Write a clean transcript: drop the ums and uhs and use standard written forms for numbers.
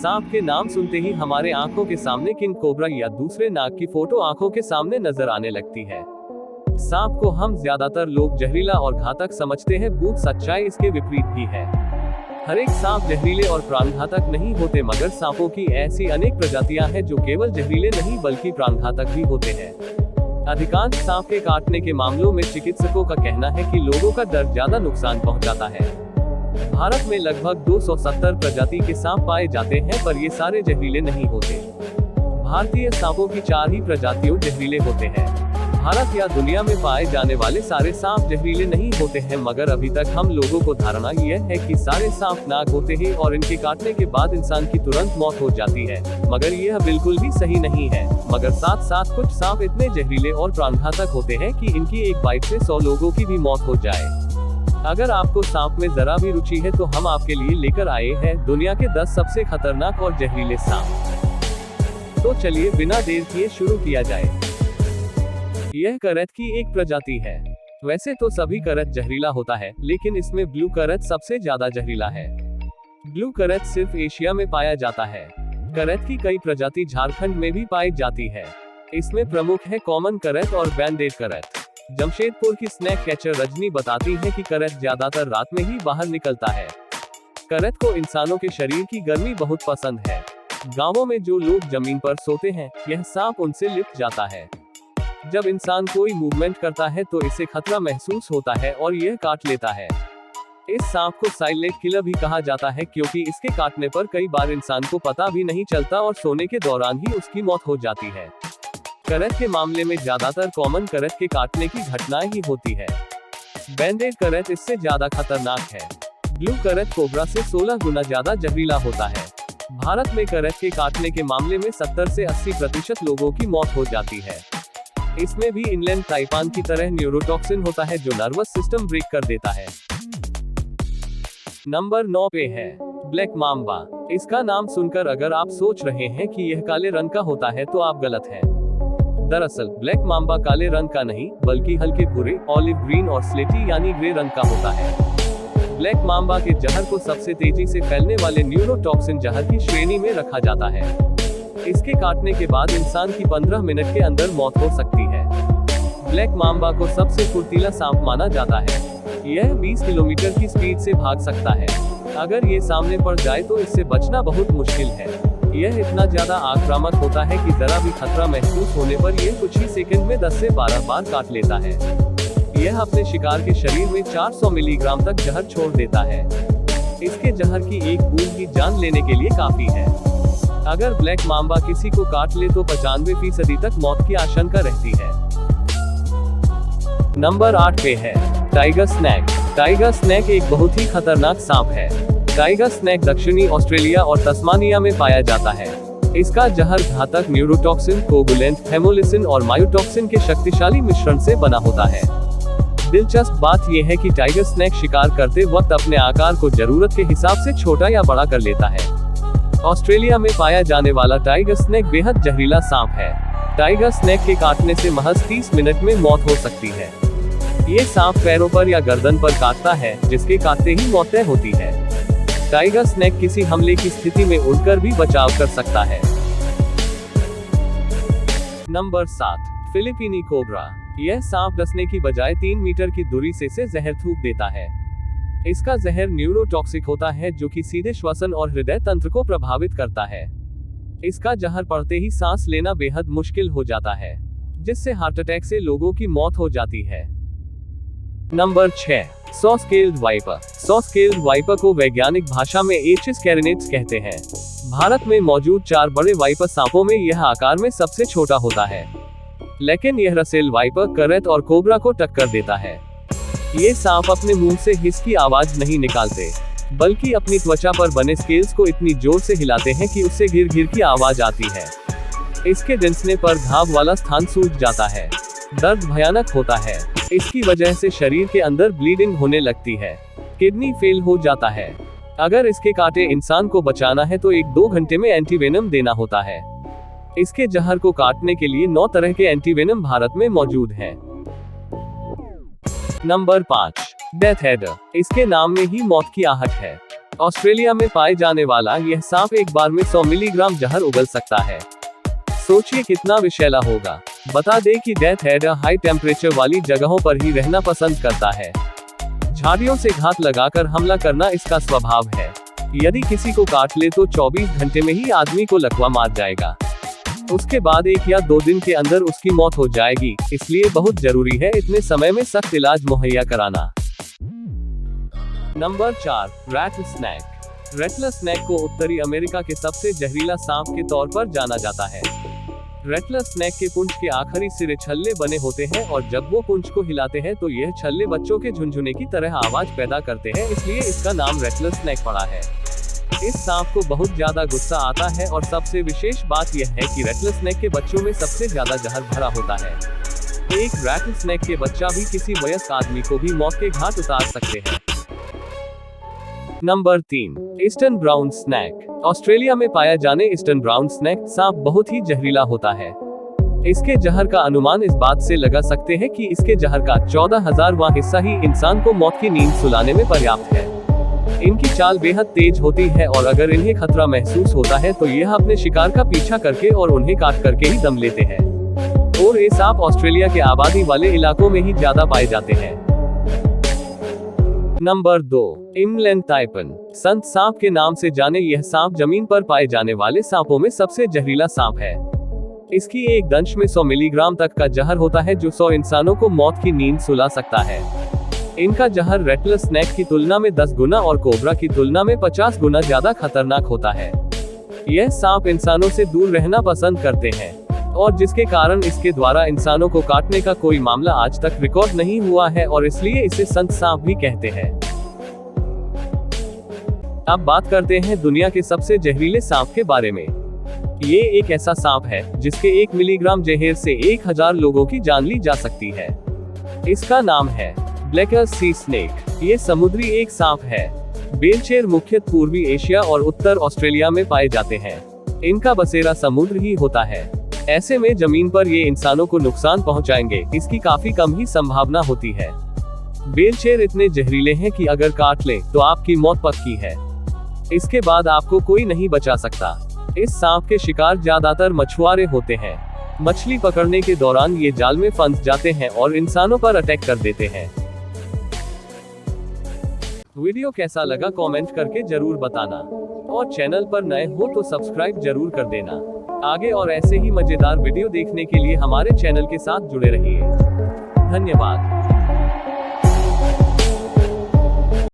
सांप के नाम सुनते ही हमारे आंखों के सामने किंग कोबरा या दूसरे नाग की फोटो आंखों के सामने नजर आने लगती है। सांप को हम ज्यादातर लोग जहरीला और घातक समझते हैं, भूत सच्चाई इसके विपरीत भी है। हर एक सांप जहरीले और प्राणघातक नहीं होते, मगर सांपों की ऐसी अनेक प्रजातियां हैं जो केवल जहरीले नहीं बल्कि प्राणघातक भी होते हैं। अधिकांश सांप के काटने के मामलों में चिकित्सकों का कहना है कि लोगों का डर ज्यादा नुकसान पहुंचाता है। भारत में लगभग 270 प्रजाति के सांप पाए जाते हैं, पर ये सारे जहरीले नहीं होते। भारतीय सांपों की 4 ही प्रजातियों जहरीले होते हैं। भारत या दुनिया में पाए जाने वाले सारे सांप जहरीले नहीं होते हैं, मगर अभी तक हम लोगों को धारणा यह है कि सारे सांप नाग होते हैं और इनके काटने के बाद इंसान की तुरंत मौत हो जाती है, मगर यह बिल्कुल भी सही नहीं है। मगर साथ साथ कुछ सांप इतने जहरीले और प्राणघातक होते हैं कि इनकी एक बाइट से 100 लोगों की भी मौत हो जाए। अगर आपको सांप में जरा भी रुचि है तो हम आपके लिए लेकर आए हैं दुनिया के 10 सबसे खतरनाक और जहरीले सांप। तो चलिए बिना देर किए शुरू किया जाए। यह करैत की एक प्रजाति है। वैसे तो सभी करैत जहरीला होता है, लेकिन इसमें ब्लू करैत सबसे ज्यादा जहरीला है। ब्लू करैत सिर्फ एशिया में पाया जाता है। करैत की कई प्रजाति झारखंड में भी पाई जाती है। इसमें प्रमुख है कॉमन करैत और बैंडेड करैत। जमशेदपुर की स्नैक कैचर रजनी बताती है कि करैत ज्यादातर रात में ही बाहर निकलता है। करैत को इंसानों के शरीर की गर्मी बहुत पसंद है। गांवों में जो लोग जमीन पर सोते हैं, यह सांप उनसे लिपट जाता है। जब इंसान कोई मूवमेंट करता है तो इसे खतरा महसूस होता है और यह काट लेता है। इस सांप को साइलेंट किलर भी कहा जाता है, क्योंकि इसके काटने पर कई बार इंसान को पता भी नहीं चलता और सोने के दौरान ही उसकी मौत हो जाती है। करैत के मामले में ज्यादातर कॉमन करैत के काटने की घटनाएं ही होती है। बैंडेड करैत इससे ज्यादा खतरनाक है। ब्लू करैत कोबरा से 16 गुना ज्यादा जहरीला होता है। भारत में करैत के काटने के मामले में 70 से 80% लोगों की मौत हो जाती है। इसमें भी इनलैंड ताइपान की तरह न्यूरोटॉक्सिन होता है जो नर्वस सिस्टम ब्रेक कर देता है। नंबर 9 पे है ब्लैक माम्बा। इसका नाम सुनकर अगर आप सोच रहे हैं कि यह काले रंग का होता है तो आप गलत हैं। दरअसल ब्लैक माम्बा काले रंग का नहीं, बल्कि हल्के भूरे, ऑलिव ग्रीन और स्लेटी यानी ग्रे रंग का होता है। ब्लैक माम्बा के जहर को सबसे तेजी से फैलने वाले न्यूरोटॉक्सिन जहर की श्रेणी में रखा जाता है। इसके काटने के बाद इंसान की 15 मिनट के अंदर मौत हो सकती है। ब्लैक माम्बा को सबसे फुर्तीला सांप माना जाता है। यह 20 किलोमीटर की स्पीड से भाग सकता है। अगर ये सामने पड़ जाए तो इससे बचना बहुत मुश्किल है। यह इतना ज्यादा आक्रामक होता है कि जरा भी खतरा महसूस होने पर यह कुछ ही सेकंड में 10 से 12 बार काट लेता है। यह अपने शिकार के शरीर में 400 मिलीग्राम तक जहर छोड़ देता है। इसके जहर की एक बूंद ही जान लेने के लिए काफी है। अगर ब्लैक माम्बा किसी को काट ले तो 95% तक मौत की आशंका रहती है। नंबर 8 पे है टाइगर स्नैक। टाइगर स्नैक एक बहुत ही खतरनाक सांप है। टाइगर स्नैक दक्षिणी ऑस्ट्रेलिया और तस्मानिया में पाया जाता है। इसका जहर घातक न्यूरोटॉक्सिन, कोगुलेंट, हेमोलिसिन और मायोटॉक्सिन के शक्तिशाली मिश्रण से बना होता है। दिलचस्प बात यह है कि टाइगर स्नैक शिकार करते वक्त अपने आकार को जरूरत के हिसाब से छोटा या बड़ा कर लेता है। ऑस्ट्रेलिया में पाया जाने वाला टाइगर स्नैक बेहद जहरीला सांप है। टाइगर स्नैक के काटने से महज 30 मिनट में मौत हो सकती है। ये सांप पैरों पर या गर्दन पर काटता है, जिसके काटते ही मौत तय होती है। टाइगर स्नैक किसी हमले की स्थिति में उड़कर भी बचाव कर सकता है। नंबर 7 फिलिपीनी कोबरा। यह सांप डसने की बजाय 3 मीटर की दूरी से जहर थूक देता है। इसका जहर न्यूरोटॉक्सिक होता है, जो कि सीधे श्वसन और हृदय तंत्र को प्रभावित करता है। इसका जहर पड़ते ही सांस लेना बेहद मुश्किल हो जाता है, जिससे हार्ट अटैक से लोगों की मौत हो जाती है। Number 6 saw scaled viper. Saw scaled viper को वैज्ञानिक भाषा में एचिस कैरिनेट्स कहते हैं। भारत में मौजूद 4 बड़े वाइपर सांपों में यह आकार में सबसे छोटा होता है, लेकिन यह रसेल वाइपर, करैत और कोबरा को टक्कर देता है। ये सांप अपने मुंह से हिस की आवाज नहीं निकालते, बल्कि अपनी त्वचा पर बने स्केल्स को इतनी जोर से हिलाते हैं कि उससे घिर घिर की आवाज आती है। इसके डंसने पर घाव वाला स्थान सूज जाता है। दर्द भयानक होता है। इसकी वजह से शरीर के अंदर ब्लीडिंग होने लगती है। किडनी फेल हो जाता है। अगर इसके काटे इंसान को बचाना है तो 1-2 घंटे में एंटीवेनम देना होता है। इसके जहर को काटने के लिए 9 तरह के एंटीवेनम भारत में मौजूद हैं। Number 5 death header. इसके नाम में ही मौत की आहट है। ऑस्ट्रेलिया में पाए जाने वाला यह सांप एक बार में 100 मिलीग्राम जहर उगल सकता है। सोचिए कितना विषैला होगा। बता दें कि डेथ हेड हाई टेम्परेचर वाली जगहों पर ही रहना पसंद करता है। झाड़ियों से घात लगाकर हमला करना इसका स्वभाव है। यदि किसी को काट ले तो 24 घंटे में ही आदमी को लकवा मार जाएगा। उसके बाद 1 या 2 दिन के अंदर उसकी मौत हो जाएगी। इसलिए बहुत जरूरी है इतने समय में सख्त इलाज मुहैया कराना। Number 4, rattle snake. Rattle snake को उत्तरी अमेरिका के सबसे जहरीला सांप के तौर पर जाना जाता है। रैटल स्नैक के पूंछ के आखिरी सिरे छल्ले बने होते हैं और जब वो पूंछ को हिलाते हैं तो यह छल्ले बच्चों के झुनझुने की तरह आवाज पैदा करते हैं, इसलिए इसका नाम रैटल स्नैक पड़ा है। इस सांप को बहुत ज्यादा गुस्सा आता है और सबसे विशेष बात यह है कि रैटल स्नैक के बच्चों में सबसे ज्यादा जहर भरा होता है। एक रैटल स्नैक के बच्चा भी किसी वयस्क आदमी को भी मौत के घाट उतार सकते हैं। Number 3, eastern brown snake. Australia में पाया जाने ईस्टर्न ब्राउन स्नैक सांप बहुत ही जहरीला होता है। इसके जहर का अनुमान इस बात से लगा सकते हैं कि इसके जहर का 14,000वां हिस्सा ही इंसान को मौत की नींद सुलाने में पर्याप्त है। इनकी चाल बेहद तेज होती है और अगर इन्हें खतरा महसूस होता है तो यह अपने शिकार का पीछा करके और उन्हें काट करके ही दम लेते हैं। और ये सांप ऑस्ट्रेलिया के आबादी वाले इलाकों में ही ज्यादा पाए जाते हैं। Number 2, inland taipan. संत सांप के नाम से जाने यह सांप जमीन पर पाए जाने वाले सांपों में सबसे जहरीला सांप है। इसकी एक दंश में 100 मिलीग्राम तक का जहर होता है जो 100 इंसानों को मौत की नींद सुला सकता है। इनका जहर रैटल स्नैक की तुलना में 10 गुना और कोबरा की तुलना में 50 गुना ज्यादा खतरनाक होता है। यह सांप इंसानों से दूर रहना पसंद करते हैं और जिसके कारण इसके द्वारा इंसानों को काटने का कोई मामला आज तक रिकॉर्ड नहीं हुआ है और इसलिए इसे संत सांप भी कहते हैं। अब बात करते हैं दुनिया के सबसे जहरीले सांप के बारे में। ये एक ऐसा सांप है जिसके 1 मिलीग्राम जहर से 1000 लोगों की जान ली जा सकती है। इसका नाम है ब्लैक सी स्नेक। ये समुद्री एक सांप है। बेलचेर मुख्यतः पूर्वी एशिया और उत्तर ऑस्ट्रेलिया में पाए जाते हैं। इनका बसेरा समुद्र ही होता है। ऐसे में जमीन पर ये इंसानों को नुकसान पहुंचाएंगे इसकी काफी कम ही संभावना होती है। बेलचेर इतने जहरीले हैं कि अगर काट लें तो आपकी मौत पक्की है। इसके बाद आपको कोई नहीं बचा सकता। इस सांप के शिकार ज्यादातर मछुआरे होते हैं। मछली पकड़ने के दौरान ये जाल में फंस जाते हैं और इंसानों पर अटैक कर देते हैं। वीडियो कैसा लगा कमेंट करके जरूर बताना और चैनल पर नए हो तो सब्सक्राइब जरूर कर देना। आगे और ऐसे ही मजेदार वीडियो देखने के लिए हमारे चैनल के साथ जुड़े रहिए। धन्यवाद।